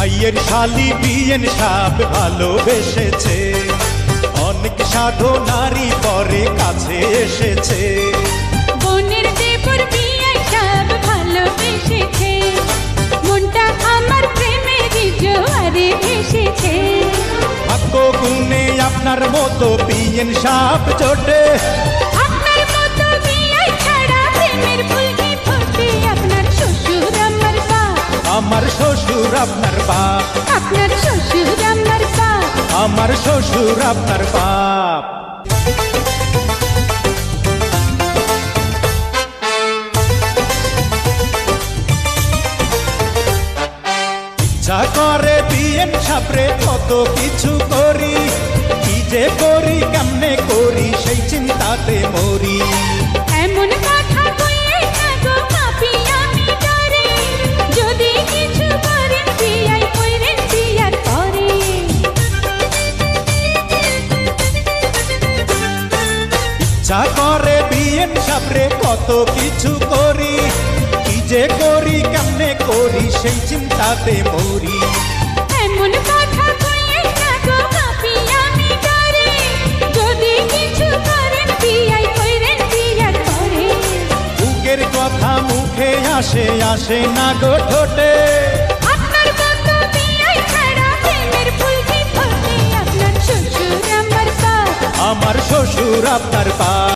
ভাইয়ের শালি বিয়েন সাপ ভালোবেসেছে, অনেক সাধু নারী পরে কাছে এসেছে। বোনের দেবর বিয়ে সব ভালোবেসেছে, মনটা আমার প্রেমেরই জোয়ারে এসেছে। ভাগ্য গুণে আপনার মতো বিয়েন সাপ জোটে, আপনার মতো বিয়ে ছাড়া প্রেমের ফুল কি ফোটে? আপনার শ্বশুর আমার বাপ, আমার শ্বশুর আপনার বাপ, আপনার শ্বশুর আমার বাপ। আমার শ্বশুর আপনার বাপ। ইচ্ছা করে বিয়েন সাপরে কত কিছু করি, কি যে করি কেমনে করি সেই চিন্তাতে মরি। এমন কথা কইয়ে না গো পাপি আমি ডরে, যদি কিছু করেন বিয়াই কইরেন বিয়ার পরে। ইচ্ছা করে বিয়েন সাপরে কত কিছু করি, কি যে করি কেমনে করি সেই চিন্তাতে মরি। এমন কথা কইয়ে না গো পাপি আমি ডরে, যদি কিছু করেন বিয়াই কইরেন বিয়ার পরে। বুকের কথা মুখে আসে আসে না গো ঠোঁটে, আপনার মতো বিয়াই ছাড়া প্রেমের ফুল কি ফোটে? আপনার শ্বশুর আমার বাপ, আমার শ্বশুর আপনার বাপ।